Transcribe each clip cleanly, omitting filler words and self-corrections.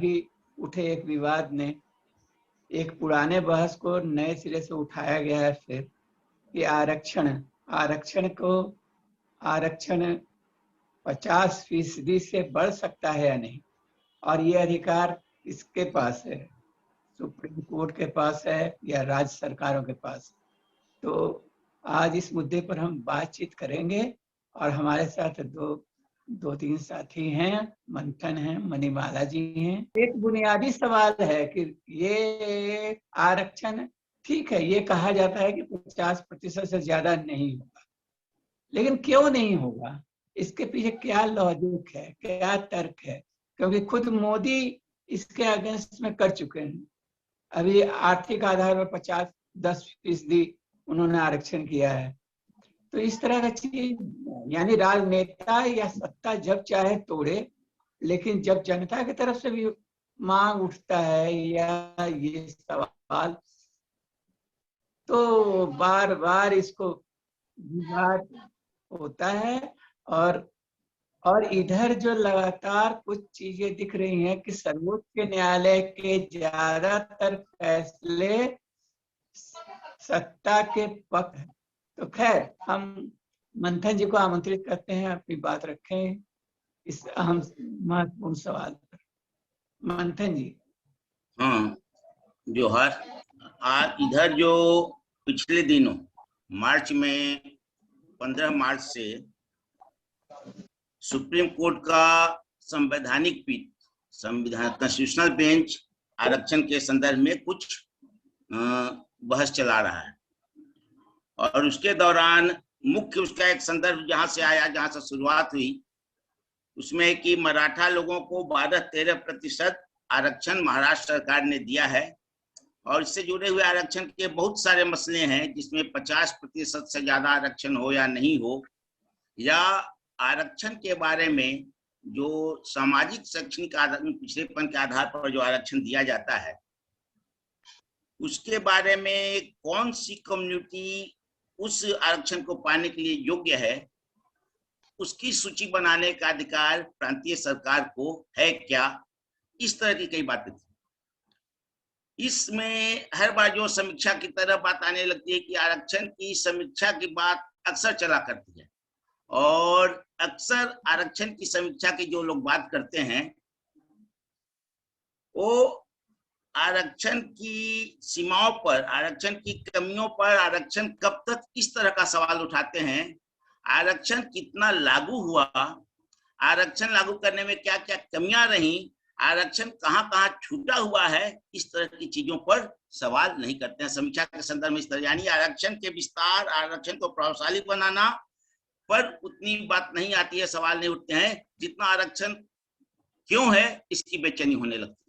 अभी उठे एक विवाद ने एक पुराने बहस को नए सिरे से उठाया गया है फिर कि आरक्षण 50% से बढ़ सकता है या नहीं, और ये अधिकार किसके पास है, सुप्रीम कोर्ट के पास है या राज्य सरकारों के पास। तो आज इस मुद्दे पर हम बातचीत करेंगे और हमारे साथ दो तीन साथी हैं, मंथन हैं, मणिमाला जी हैं। एक बुनियादी सवाल है कि ये आरक्षण ठीक है, ये कहा जाता है कि 50% से ज्यादा नहीं होगा, लेकिन क्यों नहीं होगा, इसके पीछे क्या लॉजिक है, क्या तर्क है? क्योंकि खुद मोदी इसके अगेंस्ट में कर चुके हैं। अभी आर्थिक आधार पर 10% उन्होंने आरक्षण किया है। तो इस तरह का चीज, यानी राजनेता या सत्ता जब चाहे तोड़े, लेकिन जब जनता की तरफ से भी मांग उठता है या ये सवाल, तो बार बार इसको विवाद होता है। और इधर जो लगातार कुछ चीजें दिख रही हैं कि सर्वोच्च न्यायालय के ज्यादातर फैसले सत्ता के पक्ष हैं। तो खैर, हम मंथन जी को आमंत्रित करते हैं, अपनी बात रखें इस अहम महत्वपूर्ण सवाल पर। मंथन जी। हाँ जोहार। इधर जो पिछले दिनों मार्च में 15 मार्च से सुप्रीम कोर्ट का संवैधानिक पीठ, संविधान कॉन्स्टिट्यूशनल बेंच आरक्षण के संदर्भ में कुछ बहस चला रहा है, और उसके दौरान मुख्य उसका एक संदर्भ जहां से आया, जहां से शुरुआत हुई, उसमें कि मराठा लोगों को 12-13% आरक्षण महाराष्ट्र सरकार ने दिया है, और इससे जुड़े हुए आरक्षण के बहुत सारे मसले हैं, जिसमें 50% से ज्यादा आरक्षण हो या नहीं हो, या आरक्षण के बारे में जो सामाजिक शैक्षणिक पिछड़ेपन के आधार पर जो आरक्षण दिया जाता है, उसके बारे में कौन सी कम्युनिटी उस आरक्षण को पाने के लिए योग्य है, उसकी सूची बनाने का अधिकार प्रांतीय सरकार को है क्या, इस तरह की कई बातें थी। इसमें हर बार जो समीक्षा की तरह बात आने लगती है कि आरक्षण की समीक्षा की बात अक्सर चला करती है, और अक्सर आरक्षण की समीक्षा की जो लोग बात करते हैं वो आरक्षण की सीमाओं पर, आरक्षण की कमियों पर, आरक्षण कब तक, इस तरह का सवाल उठाते हैं। आरक्षण कितना लागू हुआ, आरक्षण लागू करने में क्या क्या कमियां रही, आरक्षण कहाँ कहाँ छूटा हुआ है, इस तरह की चीजों पर सवाल नहीं करते हैं समीक्षा के संदर्भ में। इस तरह यानी आरक्षण के विस्तार, आरक्षण को प्रभावशाली बनाना पर उतनी बात नहीं आती है, सवाल नहीं उठते हैं जितना आरक्षण क्यों है इसकी बेचैनी होने लगती है।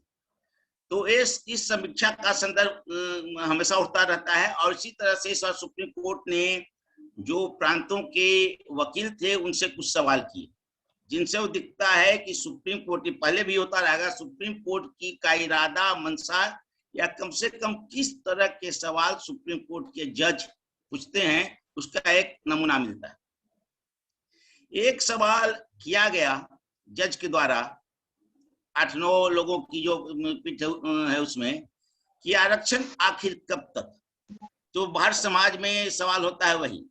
तो इस समीक्षा का संदर्भ हमेशा उठता रहता है, और इसी तरह से इस बार सुप्रीम कोर्ट ने जो प्रांतों के वकील थे उनसे कुछ सवाल किए, जिनसे वो दिखता है कि सुप्रीम कोर्ट, पहले भी होता रहेगा, सुप्रीम कोर्ट की का इरादा, मंशा, या कम से कम किस तरह के सवाल सुप्रीम कोर्ट के जज पूछते हैं, उसका एक नमूना मिलता है। एक सवाल किया गया जज के द्वारा 8-9 लोगों की जो पीठ है उसमें, कि आरक्षण आखिर कब तक, तो भारत समाज में सवाल होता है वही।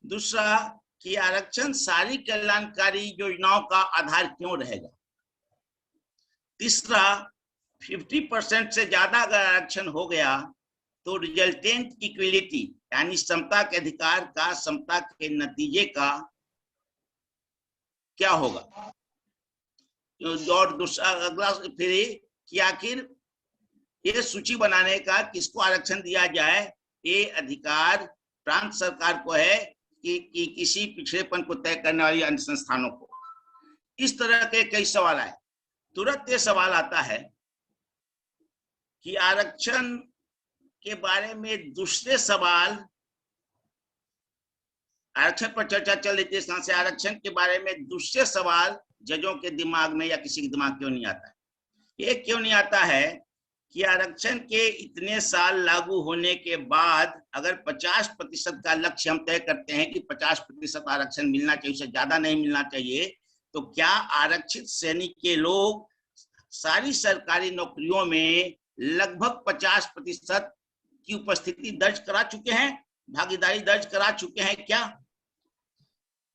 दूसरा कि आरक्षण सारी कल्याणकारी योजनाओं का आधार क्यों रहेगा। तीसरा, 50% से ज्यादा अगर आरक्षण हो गया तो रिजल्टेंट इक्वलिटी यानी समता के अधिकार का, समता के नतीजे का क्या होगा। और दूसरा अगला फिर कि आखिर ये सूची बनाने का, किसको आरक्षण दिया जाए, ये अधिकार प्रांत सरकार को है कि किसी पिछड़ेपन को तय करने वाली अन्य संस्थानों को। इस तरह के कई सवाल आए। तुरंत ये सवाल आता है कि आरक्षण के बारे में दूसरे सवाल, आरक्षण पर चर्चा चल रही थी, से आरक्षण के बारे में दूसरे सवाल जजों के दिमाग में या किसी के दिमाग क्यों नहीं आता है। ये क्यों नहीं आता है कि आरक्षण के इतने साल लागू होने के बाद अगर 50% का लक्ष्य हम तय करते हैं कि 50% आरक्षण मिलना चाहिए, उससे ज्यादा नहीं मिलना चाहिए, तो क्या आरक्षित श्रेणी के लोग सारी सरकारी नौकरियों में लगभग 50% की उपस्थिति दर्ज करा चुके हैं, भागीदारी दर्ज करा चुके हैं क्या?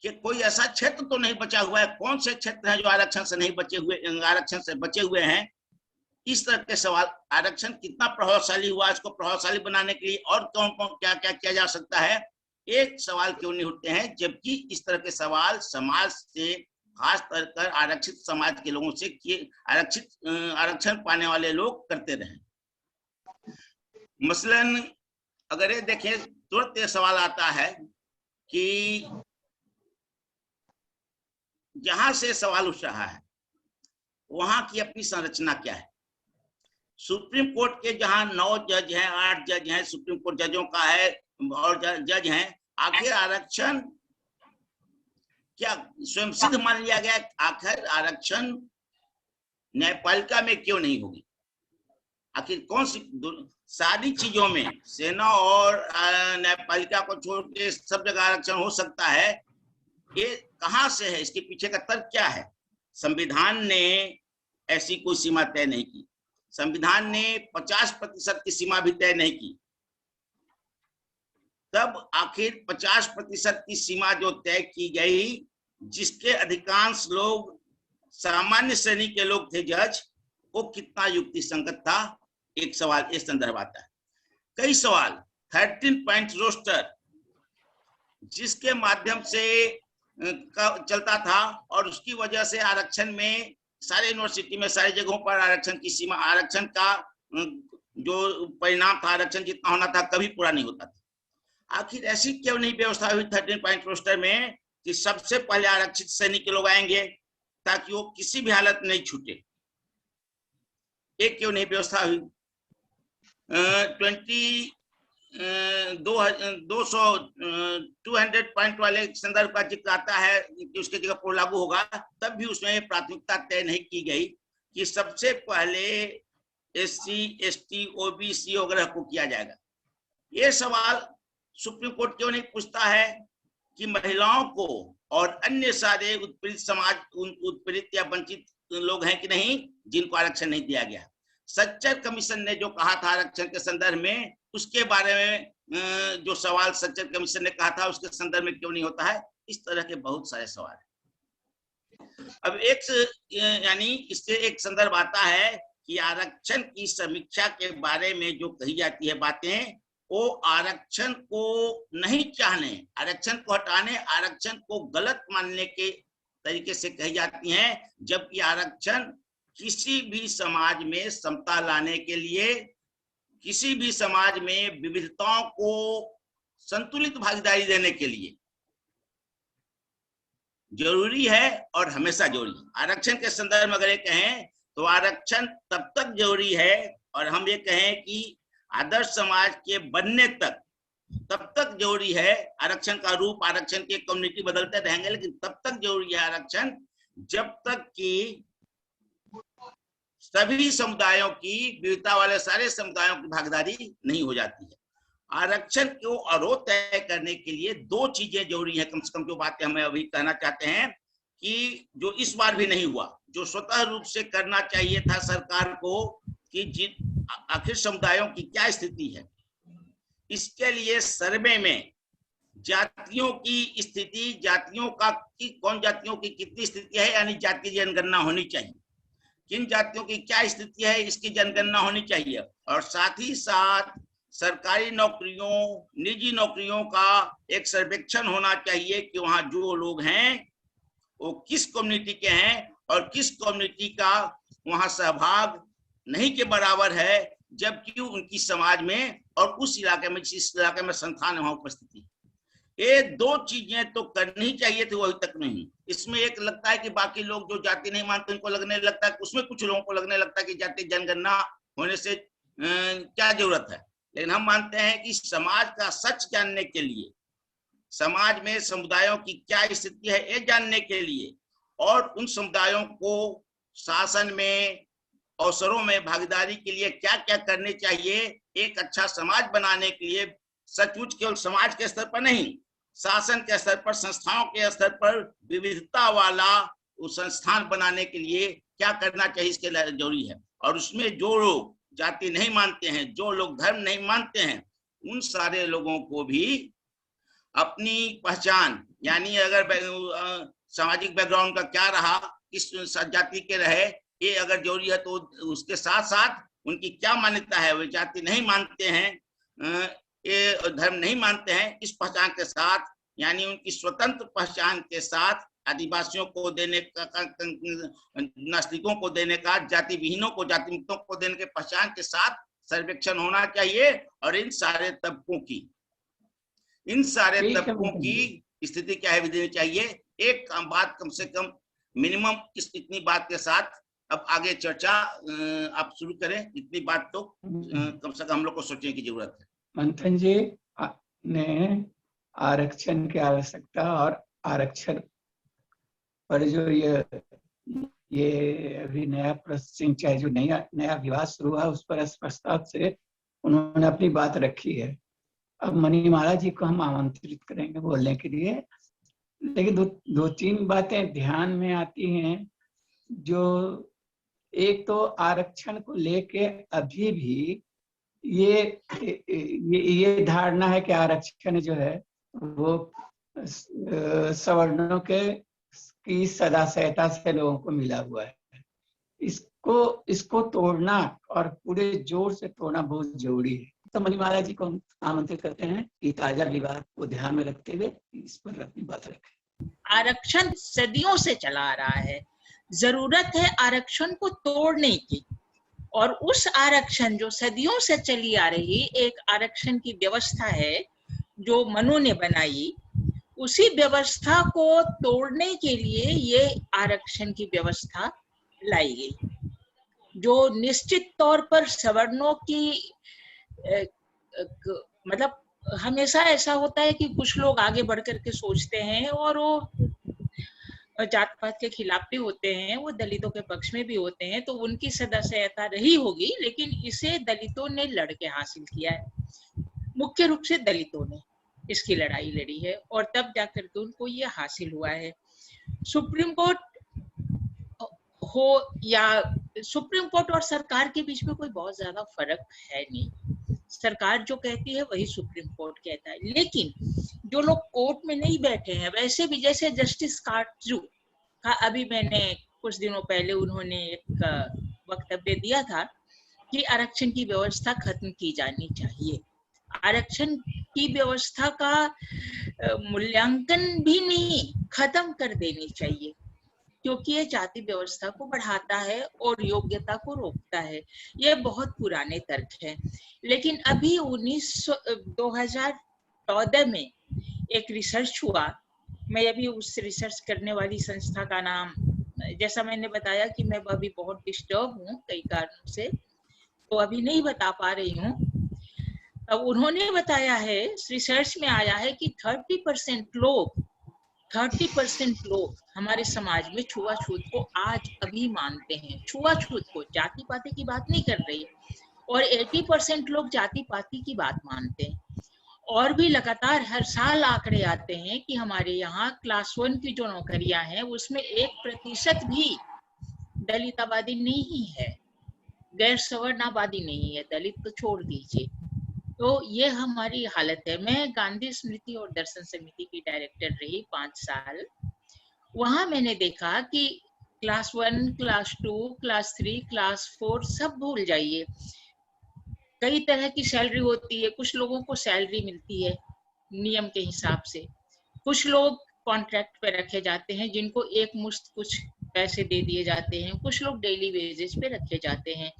कि कोई ऐसा क्षेत्र तो नहीं बचा हुआ है? कौन से क्षेत्र हैं जो आरक्षण से नहीं बचे हुए, आरक्षण से बचे हुए हैं? इस तरह के सवाल, आरक्षण कितना प्रभावशाली हुआ, इसको प्रभावशाली बनाने के लिए और कौन कौन क्या क्या किया जा सकता है, एक सवाल क्यों नहीं उठते हैं? जबकि इस तरह के सवाल समाज से, खास कर आरक्षित समाज के लोगों से आरक्षण पाने वाले लोग करते रहे। मसलन अगर ये देखें, तुरंत ये सवाल आता है कि जहां से सवाल उठ रहा है वहां की अपनी संरचना क्या है? सुप्रीम कोर्ट के जहां 9 जज हैं, 8 जज हैं, सुप्रीम कोर्ट जजों का है और जज हैं, आखिर आरक्षण क्या स्वयं सिद्ध मान लिया गया? आखिर आरक्षण न्यायपालिका में क्यों नहीं होगी? आखिर कौन सी सारी चीजों में सेना और न्यायपालिका को छोड़ के सब जगह आरक्षण हो सकता है? ये कहां से है? इसके पीछे का तर्क क्या है? संविधान ने ऐसी कोई सीमा तय नहीं की। संविधान ने 50% की सीमा भी तय नहीं की। तब आखिर 50% की सीमा जो तय की गई, जिसके अधिकांश लोग सामान्य श्रेणी के लोग थे जज, वो कितना युक्ति संगत था? एक सवाल इस संदर्भ आता है। कई सवाल 13 पॉइंट रोस्टर जिसके माध्यम से चलता था और उसकी वजह से आरक्षण में सारे यूनिवर्सिटी में सारी जगहों पर आरक्षण की सीमा, आरक्षण का जो परिणाम था, आरक्षण जितना होना था कभी पूरा नहीं होता था। आखिर ऐसी क्यों नहीं व्यवस्था हुई 13 पॉइंट रोस्टर में कि सबसे पहले आरक्षित श्रेणी के लोग आएंगे ताकि वो किसी भी हालत नहीं छूटे? एक क्यों नहीं व्यवस्था हुई? 200 पॉइंट वाले संदर्भ का जिक्र आता है कि उसके जगह पर लागू होगा, तब भी उसमें प्राथमिकता तय नहीं की गई कि सबसे पहले SC, ST, OBC वगैरह को किया जाएगा। ये सवाल सुप्रीम कोर्ट क्यों नहीं पूछता है कि महिलाओं को और अन्य सारे उत्पीड़ित समाज, उत्पीड़ित या वंचित लोग हैं कि नहीं जिनको आरक्षण नहीं दिया गया? सच्चर कमीशन ने जो कहा था आरक्षण के संदर्भ में, उसके बारे में जो सवाल सच्चर कमीशन ने कहा था उसके संदर्भ में क्यों नहीं होता है? इस तरह के बहुत सारे सवाल हैं। अब यानी इससे एक संदर्भ आता है कि आरक्षण की समीक्षा के बारे में जो कही जाती है बातें, वो आरक्षण को नहीं चाहने, आरक्षण को हटाने, आरक्षण को गलत मानने के तरीके से कही जाती हैं, जबकि आरक्षण किसी भी समाज में समता लाने के लिए, किसी भी समाज में विविधताओं को संतुलित भागीदारी देने के लिए जरूरी है और हमेशा जरूरी है। आरक्षण के संदर्भ में अगर ये कहें तो आरक्षण तब तक जरूरी है, और हम ये कहें कि आदर्श समाज के बनने तक तब तक जरूरी है। आरक्षण का रूप, आरक्षण के कम्युनिटी बदलते रहेंगे, लेकिन तब तक जरूरी है आरक्षण जब तक कि सभी समुदायों की, विविधता वाले सारे समुदायों की भागीदारी नहीं हो जाती है। आरक्षण को अवरोध तय करने के लिए 2 चीजें जरूरी है, कम से कम जो बातें हमें अभी कहना चाहते हैं कि जो इस बार भी नहीं हुआ, जो स्वतः रूप से करना चाहिए था सरकार को कि आखिर समुदायों की क्या स्थिति है। इसके लिए सर्वे में जातियों की स्थिति, जातियों का कौन जातियों की कितनी स्थिति है, यानी जाति जनगणना होनी चाहिए। किन जातियों की क्या स्थिति है इसकी जनगणना होनी चाहिए, और साथ ही साथ सरकारी नौकरियों, निजी नौकरियों का एक सर्वेक्षण होना चाहिए कि वहां जो लोग हैं वो किस कम्युनिटी के हैं और किस कम्युनिटी का वहां सहभाग नहीं के बराबर है, जबकि उनकी समाज में और उस इलाके में, जिस इलाके में संस्थान है वहां उपस्थिति। ये 2 चीजें तो करनी चाहिए थी, वो अभी तक नहीं। इसमें एक लगता है कि बाकी लोग जो जाति नहीं मानते उनको लगने लगता है, उसमें कुछ लोगों को लगने लगता है कि जाति जनगणना होने से क्या जरूरत है। लेकिन हम मानते हैं कि समाज का सच जानने के लिए, समाज में समुदायों की क्या स्थिति है ये जानने के लिए, और उन समुदायों को शासन में, अवसरों में भागीदारी के लिए क्या क्या करने चाहिए, एक अच्छा समाज बनाने के लिए सचमुच केवल समाज के स्तर पर नहीं, शासन के स्तर पर, संस्थाओं के स्तर पर विविधता वाला वो संस्थान बनाने के लिए क्या करना चाहिए इसके लिए जरूरी है। और उसमें जो लोग जाति नहीं मानते हैं, जो लोग धर्म नहीं मानते हैं, उन सारे लोगों को भी अपनी पहचान, यानी अगर सामाजिक बैकग्राउंड का क्या रहा, किस जाति के रहे, ये अगर जरूरी है तो उसके साथ साथ उनकी क्या मान्यता है, वे जाति नहीं मानते हैं, ये धर्म नहीं मानते हैं, इस पहचान के साथ, यानी उनकी स्वतंत्र पहचान के साथ आदिवासियों को देने का, नास्तिकों को देने का, जाति विहीनों को, जाति मुक्तों को देने के पहचान के साथ सर्वेक्षण होना चाहिए। और इन सारे तबकों की स्थिति क्या है देनी चाहिए। एक बात कम से कम मिनिमम इतनी बात के साथ अब आगे चर्चा आप शुरू करें। इतनी बात तो कम से कम हम लोग को सोचने की जरूरत है। मंथन जी ने आरक्षण की आवश्यकता और आरक्षण पर जो ये अभी नया प्रोसेसिंग चाहे जो नया विवाद शुरू हुआ उस पर स्पष्टता से उन्होंने अपनी बात रखी है। अब मणिमाला जी को हम आमंत्रित करेंगे बोलने के लिए, लेकिन दो तीन बातें ध्यान में आती हैं। जो एक तो आरक्षण को लेके अभी भी ये धारणा है कि आरक्षण जो है वो सवर्णों की सदाशयता से लोगों को मिला हुआ है। इसको तोड़ना और पूरे जोर से तोड़ना बहुत जरूरी है। तो मणिमाला जी को हम आमंत्रित करते हैं कि ताजा विवाद को ध्यान में रखते हुए इस पर अपनी बात रखें। आरक्षण सदियों से चला आ रहा है, जरूरत है आरक्षण को तोड़ने की। और उस आरक्षण जो सदियों से चली आ रही एक आरक्षण की व्यवस्था है जो मनु ने बनाई, उसी व्यवस्था को तोड़ने के लिए ये आरक्षण की व्यवस्था लाई गई, जो निश्चित तौर पर सवर्णों की मतलब हमेशा ऐसा होता है कि कुछ लोग आगे बढ़ करके सोचते हैं और वो जात पात के खिलाफ भी होते हैं, वो दलितों के पक्ष में भी होते हैं, तो उनकी सदस्यता रही होगी, लेकिन इसे दलितों ने लड़के हासिल किया है। मुख्य रूप से दलितों ने इसकी लड़ाई लड़ी है और तब जाकर के उनको ये हासिल हुआ है। सुप्रीम कोर्ट हो या सुप्रीम कोर्ट और सरकार के बीच में कोई बहुत ज्यादा फर्क है नहीं। सरकार जो कहती है वही सुप्रीम कोर्ट कहता है, लेकिन जो लोग कोर्ट में नहीं बैठे हैं, वैसे भी जैसे जस्टिस काटजू का अभी मैंने कुछ दिनों पहले उन्होंने एक वक्तव्य दिया था कि आरक्षण की व्यवस्था खत्म की जानी चाहिए। आरक्षण की व्यवस्था का मूल्यांकन भी नहीं, खत्म कर देनी चाहिए, क्योंकि ये जाति व्यवस्था को बढ़ाता है और योग्यता को रोकता है। ये बहुत पुराने तर्क हैं, लेकिन अभी 2014 में एक रिसर्च हुआ। मैं अभी उस रिसर्च करने वाली संस्था का नाम, जैसा मैंने बताया कि मैं अभी बहुत डिस्टर्ब हूँ कई कारणों से, तो अभी नहीं बता पा रही हूँ। अब उन्होंने बताया है, रिसर्च में आया है कि 30% लोग हमारे समाज में छुआछूत को आज अभी मानते हैं। छुआछूत को, जाति पाति की बात नहीं कर रही। और 80% लोग जाति पाति की बात मानते हैं। और भी लगातार हर साल आंकड़े आते हैं कि हमारे यहाँ क्लास 1 की जो नौकरियां हैं उसमें 1% भी दलिताबादी नहीं है, गैर सवर्णाबादी नहीं है। दलित तो छोड़ दीजिए। तो ये हमारी हालत है। मैं गांधी स्मृति और दर्शन समिति की डायरेक्टर रही 5 साल। वहां मैंने देखा कि क्लास 1, क्लास 2, क्लास 3, क्लास 4 सब भूल जाइए, कई तरह की सैलरी होती है। कुछ लोगों को सैलरी मिलती है नियम के हिसाब से, कुछ लोग कॉन्ट्रैक्ट पे रखे जाते हैं जिनको एक मुश्त कुछ पैसे दे दिए जाते हैं, कुछ लोग डेली वेजेस पे रखे जाते हैं।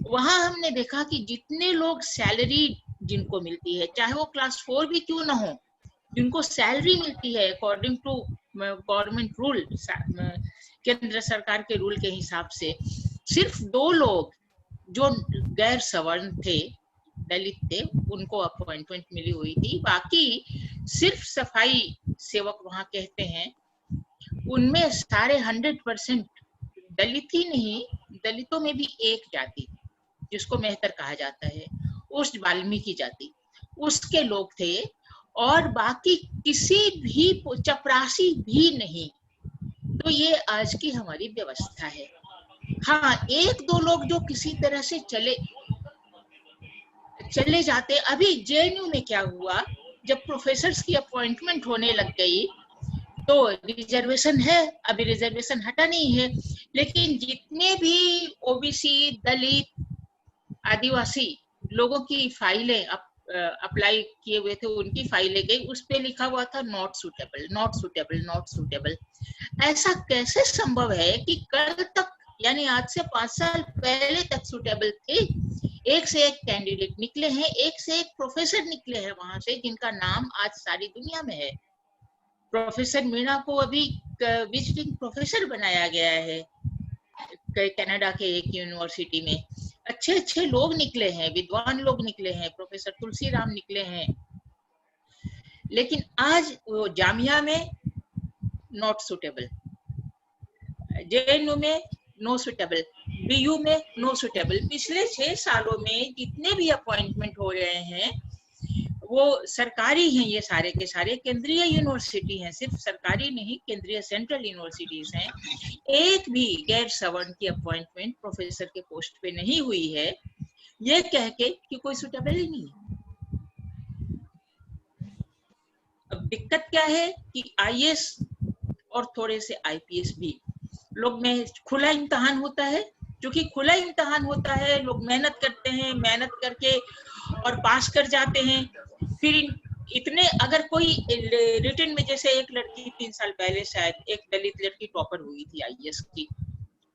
वहां हमने देखा कि जितने लोग सैलरी जिनको मिलती है, चाहे वो क्लास 4 भी क्यों ना हो, जिनको सैलरी मिलती है अकॉर्डिंग टू गवर्नमेंट रूल, केंद्र सरकार के रूल के हिसाब से, सिर्फ 2 लोग जो गैर सवर्ण थे, दलित थे, उनको अपॉइंटमेंट मिली हुई थी। बाकी सिर्फ सफाई सेवक वहां कहते हैं, उनमें सारे 100% दलित ही नहीं, दलितों में भी एक जाति जिसको मेहतर कहा जाता है, उस वाल्मीकि जाति, उसके लोग थे। और बाकी किसी भी चपरासी भी नहीं। तो ये आज की हमारी व्यवस्था है। हाँ, एक दो लोग जो किसी तरह से चले जाते। अभी जेएनयू में क्या हुआ, जब प्रोफेसर्स की अपॉइंटमेंट होने लग गई तो रिजर्वेशन है, अभी रिजर्वेशन हटा नहीं है, लेकिन जितने भी ओबीसी, दलित, आदिवासी लोगों की फाइलें अप्लाई किए हुए थे, उनकी फाइलें गई, उस पे लिखा हुआ था not suitable, not suitable, not suitable. ऐसा कैसे संभव है कि कल तक, यानी आज से 5 साल पहले तक सुटेबल थे? एक से एक कैंडिडेट निकले हैं, एक से एक प्रोफेसर निकले हैं वहां से, जिनका नाम आज सारी दुनिया में है। प्रोफेसर मीणा को अभी विजिटिंग प्रोफेसर बनाया गया है कनाडा के एक यूनिवर्सिटी में। अच्छे अच्छे लोग निकले हैं, विद्वान लोग निकले हैं, प्रोफेसर तुलसीराम निकले हैं, लेकिन आज वो जामिया में नॉट सुटेबल, जेएनयू में नो सुटेबल, बीयू में नो सुटेबल। पिछले 6 सालों में जितने भी अपॉइंटमेंट हो रहे हैं वो सरकारी हैं, ये सारे के सारे केंद्रीय यूनिवर्सिटी हैं, सिर्फ सरकारी नहीं, केंद्रीय सेंट्रल यूनिवर्सिटीज हैं। एक भी गैर सवर्ण की अपॉइंटमेंट प्रोफेसर के पोस्ट पे नहीं हुई है, ये कह के कि कोई सुटेबल ही नहीं है। अब दिक्कत क्या है कि आईएएस और थोड़े से आईपीएस भी लोग में खुला इम्तिहान होता है, क्योंकि खुला इम्तिहान होता है, लोग मेहनत करते हैं, मेहनत करके और पास कर जाते हैं। फिर इतने, अगर कोई रिटन में, जैसे एक लड़की 3 साल पहले शायद एक दलित लड़की टॉपर हुई थी आईएएस की,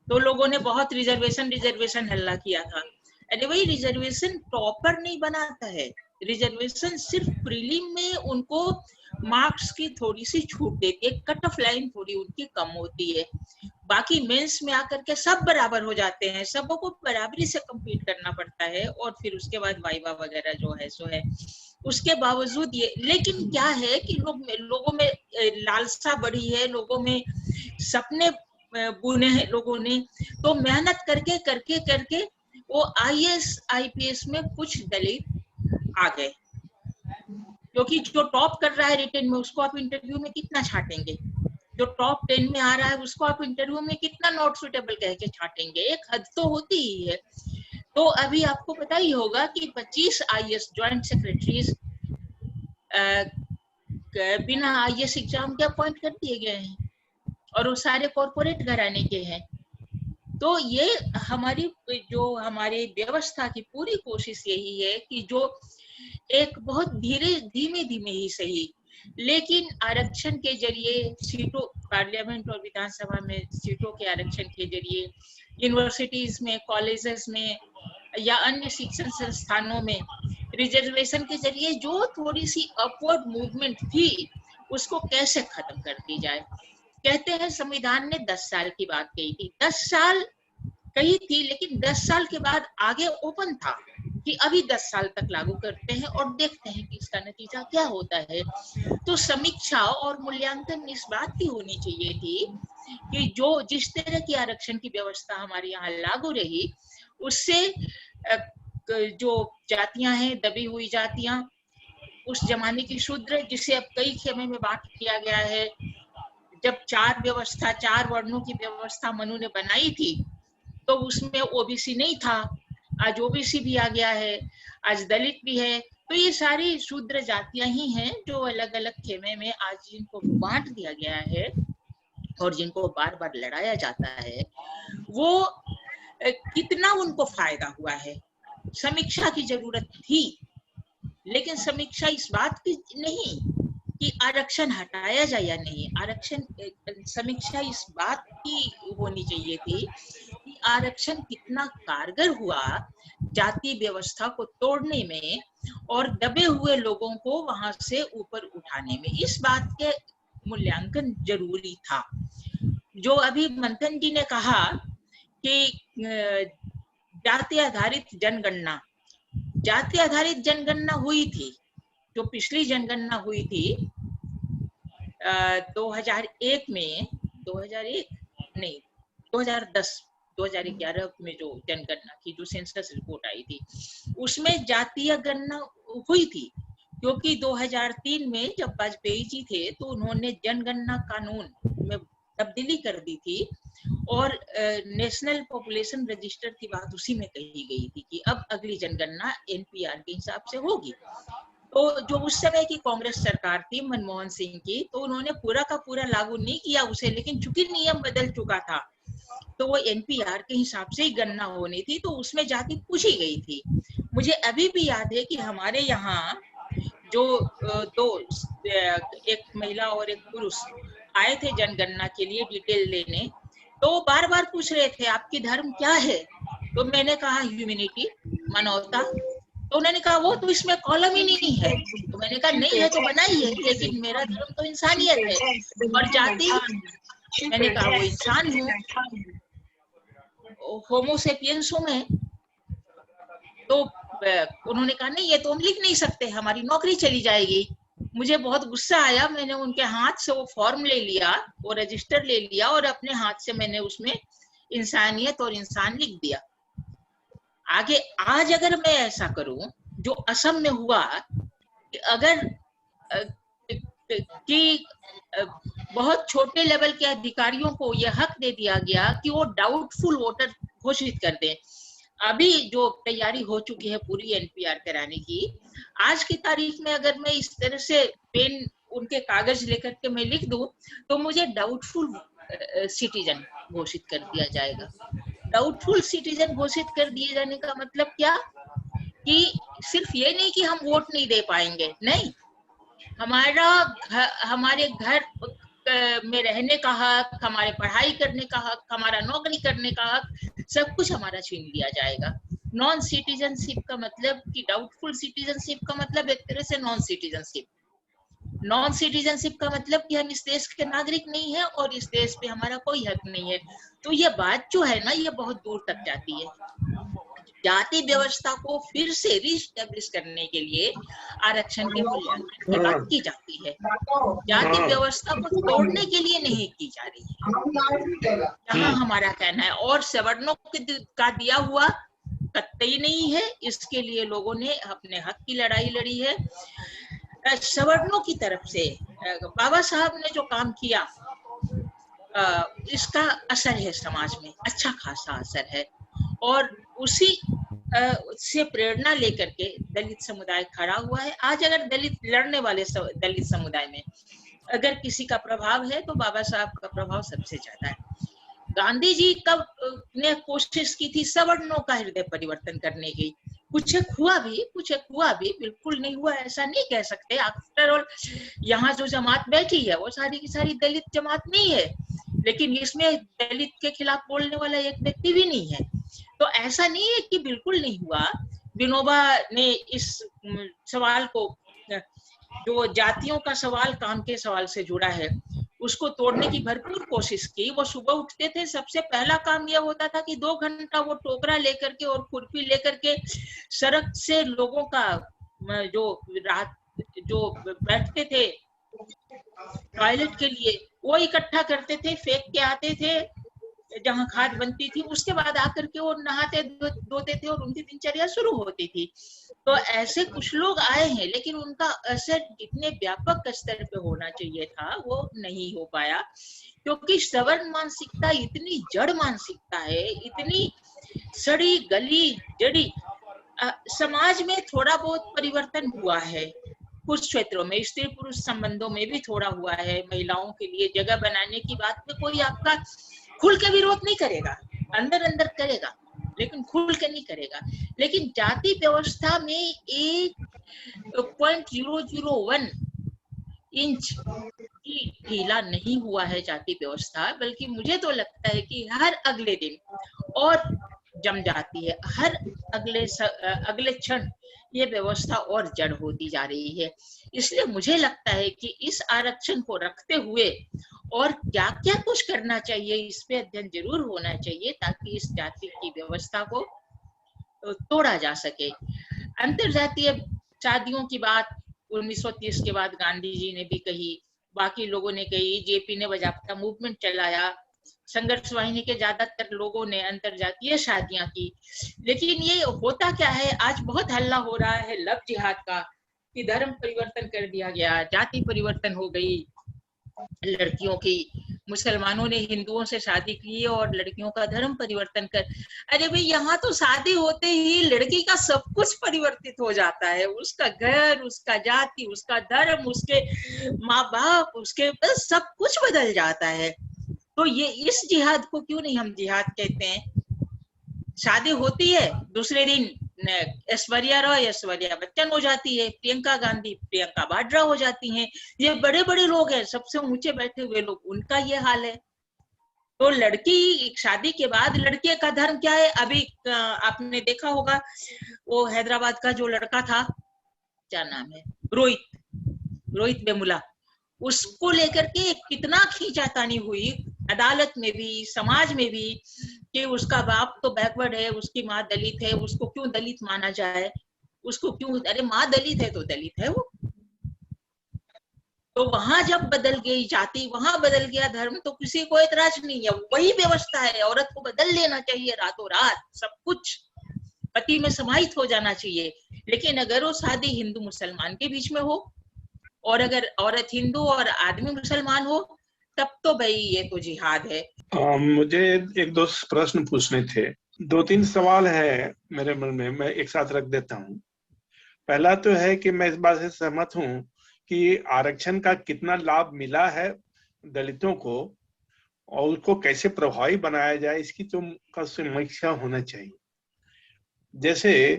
तो लोगों ने बहुत रिजर्वेशन हल्ला किया था। अरे भाई, रिजर्वेशन टॉपर नहीं बनाता है, रिजर्वेशन सिर्फ प्रीलिम में उनको मार्क्स की थोड़ी सी छूट देती है, कट ऑफ लाइन थोड़ी उनकी कम होती है, बाकी मेंस में आकर के सब बराबर हो जाते हैं, सबको बराबरी से compete करना पड़ता है, और फिर उसके बाद वाइवा वगैरह जो है सो है। उसके बावजूद ये, लेकिन क्या है कि लोगों में लालसा बढ़ी है, लोगों में सपने बुने हैं लोगों ने, तो मेहनत करके करके करके वो आईएएस आईपीएस में कुछ दलित आ गए, क्योंकि जो टॉप कर रहा है रिटन में उसको आप इंटरव्यू में कितना छाटेंगे, जो टॉप 10 में आ रहा है उसको आप इंटरव्यू में कितना नॉट सुटेबल कह के छाटेंगे, एक हद तो होती ही है। तो अभी आपको पता ही होगा कि 25 आईएएस ज्वाइंट सेक्रेटरीज बिना आईएएस एग्जाम के अपॉइंट कर दिए गए हैं, और वो सारे कॉर्पोरेट घराने के हैं। तो ये हमारी हमारी व्यवस्था की पूरी कोशिश यही है कि जो एक बहुत धीमे धीमे ही सही, लेकिन आरक्षण के जरिए सीटों, पार्लियामेंट और विधानसभा में सीटों के आरक्षण के जरिए, यूनिवर्सिटीज में, कॉलेजेस में या अन्य शिक्षण संस्थानों में रिजर्वेशन के जरिए जो थोड़ी सी अपवर्ड मूवमेंट थी, उसको कैसे खत्म कर दी जाए। कहते हैं संविधान ने 10 साल की बात कही थी, 10 साल कही थी, लेकिन 10 साल के बाद आगे ओपन था कि अभी 10 साल तक लागू करते हैं और देखते हैं कि इसका नतीजा क्या होता है। तो समीक्षा और मूल्यांकन इस बात की होनी चाहिए थी कि जो जिस तरह की आरक्षण की व्यवस्था हमारे यहाँ लागू रही, उससे जो जातियां हैं, दबी हुई जातियां, उस जमाने की शूद्र, जिसे अब कई खेमे में बांट किया गया है, जब 4 वर्णों की व्यवस्था मनु ने बनाई थी तो उसमें ओबीसी नहीं था, आज ओबीसी भी आ गया है, आज दलित भी है। तो ये सारी शूद्र जातियां ही हैं जो अलग अलग खेमे में आज जिनको बांट दिया गया है और जिनको बार बार लड़ाया जाता है, वो कितना उनको फायदा हुआ है। समीक्षा की जरूरत थी, लेकिन समीक्षा इस बात की नहीं कि आरक्षण हटाया जाए या नहीं, समीक्षा इस बात की होनी चाहिए थी कि आरक्षण कितना कारगर हुआ जाति व्यवस्था को तोड़ने में और दबे हुए लोगों को वहां से ऊपर उठाने में, इस बात के मूल्यांकन जरूरी था। जो अभी मंथन जी ने कहा कि जाति आधारित जनगणना हुई थी, जो पिछली जनगणना हुई थी 2001 में, 2011 में जो जनगणना की, जो सेंसस रिपोर्ट आई थी, उसमें जातीय गणना हुई थी, क्योंकि 2003 में जब वाजपेयी जी थे तो उन्होंने जनगणना कानून में तब्दीली कर दी थी और नेशनल पॉपुलेशन रजिस्टर की बात उसी में कही गई थी कि अब अगली जनगणना एनपीआर के हिसाब से होगी। तो जो उस समय की कांग्रेस सरकार थी मनमोहन सिंह की, तो उन्होंने पूरा का पूरा लागू नहीं किया उसे, लेकिन चूंकि नियम बदल चुका था तो वो एनपीआर के हिसाब से ही गणना होनी थी, तो उसमें जाति पूछी गई थी। मुझे अभी भी याद है कि हमारे यहाँ जो दो एक महिला और एक पुरुष आए थे जनगणना के लिए डिटेल लेने, तो बार बार पूछ रहे थे आपकी धर्म क्या है, तो मैंने कहा ह्यूमैनिटी, मानवता। तो उन्होंने कहा वो तो इसमें कॉलम ही नहीं है। तो मैंने कहा नहीं है तो बनाइए, लेकिन मेरा धर्म तो इंसानियत है और जाति, मैंने कहा वो इंसान हूँ, होमोसेपियंस हूँ मैं। तो उन्होंने कहा नहीं ये तो हम लिख नहीं सकते, हमारी नौकरी चली जाएगी। मुझे बहुत गुस्सा आया, मैंने उनके हाथ से वो फॉर्म ले लिया, वो रजिस्टर ले लिया और अपने हाथ से मैंने उसमें इंसानियत और इंसान लिख दिया। आगे आज अगर मैं ऐसा करूं जो असम में हुआ, अगर कि बहुत छोटे लेवल के अधिकारियों को यह हक दे दिया गया कि वो डाउटफुल वोटर घोषित कर दें। अभी जो तैयारी हो चुकी है पूरी एनपीआर कराने की, आज की तारीख में अगर मैं इस तरह से पेन उनके कागज लेकर के मैं लिख दूं तो मुझे डाउटफुल सिटीजन घोषित कर दिया जाएगा। डाउटफुल सिटीजन घोषित कर दिए जाने का मतलब क्या, कि सिर्फ ये नहीं कि हम वोट नहीं दे पाएंगे, नहीं, हमारे घर में रहने का हक, हमारे पढ़ाई करने का हक, हमारा नौकरी करने का हक, सब कुछ हमारा छीन लिया जाएगा। नॉन सिटीजनशिप का मतलब कि डाउटफुल सिटीजनशिप का मतलब एक तरह से नॉन सिटीजनशिप। नॉन सिटीजनशिप का मतलब कि हम इस देश के नागरिक नहीं है और इस देश पे हमारा कोई हक नहीं है। तो ये बात जो है ना, ये बहुत दूर तक जाती है। जाति व्यवस्था को फिर से रीस्टेब्लिश करने के लिए आरक्षण के मूल्यांकन की बात की जाती है, जाति व्यवस्था को तोड़ने के लिए नहीं की जा रही है, जहाँ हमारा कहना है। और सवर्णों का दिया हुआ कतई नहीं है, इसके लिए लोगों ने अपने हक की लड़ाई लड़ी है। सवर्णों की तरफ से बाबा साहब ने जो काम किया, इसका असर है समाज में, अच्छा खासा असर है। और उसी से प्रेरणा लेकर के दलित समुदाय खड़ा हुआ है। आज अगर दलित लड़ने वाले दलित समुदाय में अगर किसी का प्रभाव है तो बाबा साहब का प्रभाव सबसे ज्यादा है। गांधी जी कब ने कोशिश की थी सवर्णों का हृदय परिवर्तन करने की, कुछ एक हुआ भी, बिल्कुल नहीं हुआ ऐसा नहीं कह सकते। आफ्टर ऑल यहाँ जो जमात बैठी है वो सारी की सारी दलित जमात नहीं है, लेकिन इसमें दलित के खिलाफ बोलने वाला एक व्यक्ति भी नहीं है। तो ऐसा नहीं है कि बिल्कुल नहीं हुआ। विनोबा ने इस सवाल को, जो जातियों का सवाल काम के सवाल से जुड़ा है, उसको तोड़ने की भरपूर कोशिश की। वो सुबह उठते थे, सबसे पहला काम यह होता था कि 2 घंटा वो टोकरा लेकर के और खुरपी लेकर के सड़क से लोगों का जो बैठते थे टॉयलेट के लिए, वो इकट्ठा करते थे, फेंक के आते थे जहाँ खाद बनती थी। उसके बाद आकर के वो नहाते धोते थे और उनकी दिनचर्या शुरू होती थी। तो ऐसे कुछ लोग आए हैं, लेकिन उनका असर जितने व्यापक स्तर पे होना चाहिए था वो नहीं हो पाया, क्योंकि सवर्ण मानसिकता इतनी जड़ मानसिकता है, इतनी सड़ी गली जड़ी। समाज में थोड़ा बहुत परिवर्तन हुआ है कुछ क्षेत्रों में, स्त्री पुरुष संबंधों में भी थोड़ा हुआ है। महिलाओं के लिए जगह बनाने की बात में कोई आपका खुल के विरोध नहीं करेगा, अंदर अंदर करेगा, लेकिन खुल के नहीं करेगा। लेकिन जाति व्यवस्था में 1.001 इंच की ढीला नहीं हुआ है जाति व्यवस्था, बल्कि मुझे तो लगता है कि हर अगले दिन और जम जाती है, हर अगले क्षण ये व्यवस्था और जड़ होती जा रही है। इसलिए मुझे लगता है कि इस आरक्षण को रखते हुए और क्या क्या कुछ करना चाहिए, इस पे अध्ययन जरूर होना चाहिए, ताकि इस जाति की व्यवस्था को तोड़ा जा सके। अंतरजातीय शादियों की बात 1930 के बाद गांधी जी ने भी कही, बाकी लोगों ने कही, जेपी ने बजापता मूवमेंट चलाया, संघर्ष वाहिनी के ज्यादातर लोगों ने अंतरजातीय शादियां की। लेकिन ये होता क्या है, आज बहुत हल्ला हो रहा है लव जिहाद का, कि धर्म परिवर्तन कर दिया गया, जाति परिवर्तन हो गई, लड़कियों की मुसलमानों ने हिंदुओं से शादी की और लड़कियों का धर्म परिवर्तन कर, अरे भाई यहाँ तो शादी होते ही लड़की का सब कुछ परिवर्तित हो जाता है, उसका घर, उसका जाति, उसका धर्म, उसके माँ बाप, उसके बस सब कुछ बदल जाता है। तो ये इस जिहाद को क्यों नहीं हम जिहाद कहते हैं? शादी होती है, दूसरे दिन ऐश्वर्या रॉय ऐश्वर्या बच्चन हो जाती है, प्रियंका गांधी प्रियंका वाड्रा हो जाती हैं, ये बड़े बड़े लोग हैं, सबसे ऊंचे बैठे हुए लोग, उनका ये हाल है। तो लड़की शादी के बाद लड़के का धर्म क्या है? अभी आपने देखा होगा वो हैदराबाद का जो लड़का था, क्या नाम है, रोहित वेमुला, उसको लेकर के कितना खींचातानी हुई अदालत में भी, समाज में भी, कि उसका बाप तो बैकवर्ड है, उसकी माँ दलित है, उसको क्यों दलित माना जाए, उसको क्यों, अरे माँ दलित है तो दलित है वो। तो वहां जब बदल गई जाति, वहां बदल गया धर्म, तो किसी को एतराज नहीं है, वही व्यवस्था है, औरत को बदल लेना चाहिए रातों रात, सब कुछ पति में समाहित हो जाना चाहिए। लेकिन अगर वो शादी हिंदू मुसलमान के बीच में हो, और अगर औरत हिंदू और आदमी मुसलमान हो, तब तो भाई ये तो जिहाद है। मुझे एक दो प्रश्न पूछने थे, 2-3 सवाल है मेरे मन में, मैं एक साथ रख देता हूँ। पहला तो है कि मैं इस बात से सहमत हूँ कि आरक्षण का कितना लाभ मिला है दलितों को और उसको कैसे प्रभावी बनाया जाए, इसकी तो का समीक्षा होना चाहिए। जैसे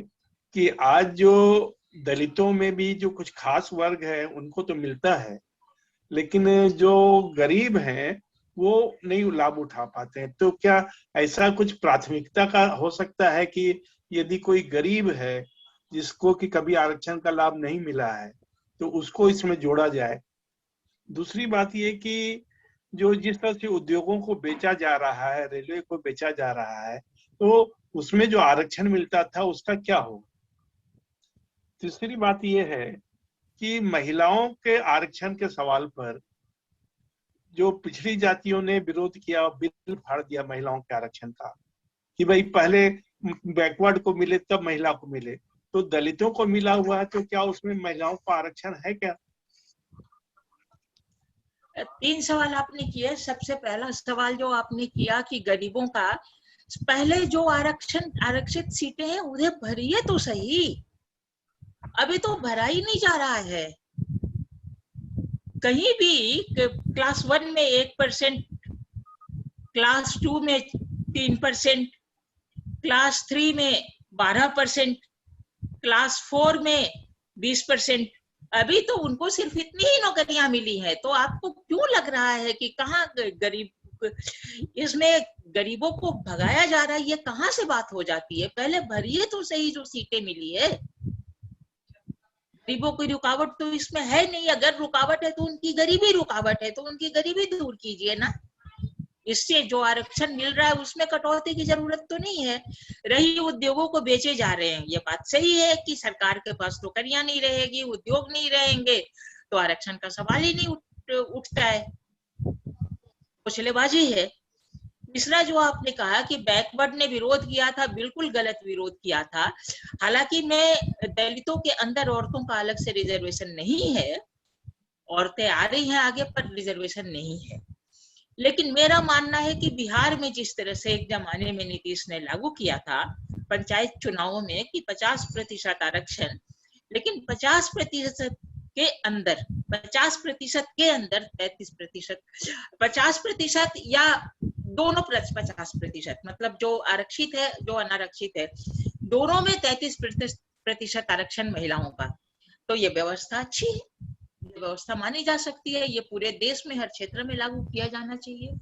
कि आज जो दलितों में भी जो कुछ खास वर्ग है उनको तो मिलता है, लेकिन जो गरीब हैं वो नहीं लाभ उठा पाते हैं। तो क्या ऐसा कुछ प्राथमिकता का हो सकता है कि यदि कोई गरीब है जिसको कि कभी आरक्षण का लाभ नहीं मिला है तो उसको इसमें जोड़ा जाए? दूसरी बात ये कि जो जिस तरह से उद्योगों को बेचा जा रहा है, रेलवे को बेचा जा रहा है, तो उसमें जो आरक्षण मिलता था उसका क्या हो? तीसरी बात ये है कि महिलाओं के आरक्षण के सवाल पर जो पिछड़ी जातियों ने विरोध किया, बिल फाड़ दिया महिलाओं के आरक्षण का, कि भाई पहले बैकवर्ड को मिले तब महिला को मिले, तो दलितों को मिला हुआ है तो क्या उसमें महिलाओं को आरक्षण है क्या? 3 सवाल आपने किए। सबसे पहला सवाल जो आपने किया कि गरीबों का, पहले जो आरक्षित सीटें हैं उन्हें भरिए तो सही, अभी तो भरा ही नहीं जा रहा है कहीं भी। क्लास 1 में 1%, क्लास 2 में 3%, क्लास 3 में 12%, क्लास 4 में 20%, अभी तो उनको सिर्फ इतनी ही नौकरियां मिली है। तो आपको क्यों लग रहा है कि कहाँ गरीब, इसमें गरीबों को भगाया जा रहा है? ये कहाँ से बात हो जाती है? पहले भरिए तो सही जो सीटें मिली है। गरीबों की रुकावट तो इसमें है नहीं, अगर रुकावट है तो उनकी गरीबी रुकावट है, तो उनकी गरीबी दूर कीजिए ना। इससे जो आरक्षण मिल रहा है उसमें कटौती की जरूरत तो नहीं है। रही उद्योगों को बेचे जा रहे हैं, ये बात सही है कि सरकार के पास नौकरियां नहीं रहेगी, उद्योग नहीं रहेंगे, तो आरक्षण का सवाल ही नहीं उठता है, कुचलेबाजी है। तीसरा जो आपने कहा कि बैकवर्ड ने विरोध किया था, बिल्कुल गलत विरोध किया था। हालांकि मैं दलितों के अंदर औरतों का अलग से रिजर्वेशन नहीं है, औरतें आ रही हैं आगे पर रिजर्वेशन नहीं है। लेकिन मेरा मानना है कि बिहार में जिस तरह से एक जमाने में नीतीश ने लागू किया था पंचायत चुनावों में कि 50% आरक्षण, लेकिन 50% के अंदर 33%, 50% या दोनों 50%, मतलब जो आरक्षित है जो अनारक्षित है, दोनों में 33% आरक्षण महिलाओं का। तो ये व्यवस्था अच्छी है, व्यवस्था मानी जा सकती है, ये पूरे देश में हर क्षेत्र में लागू किया जाना चाहिए।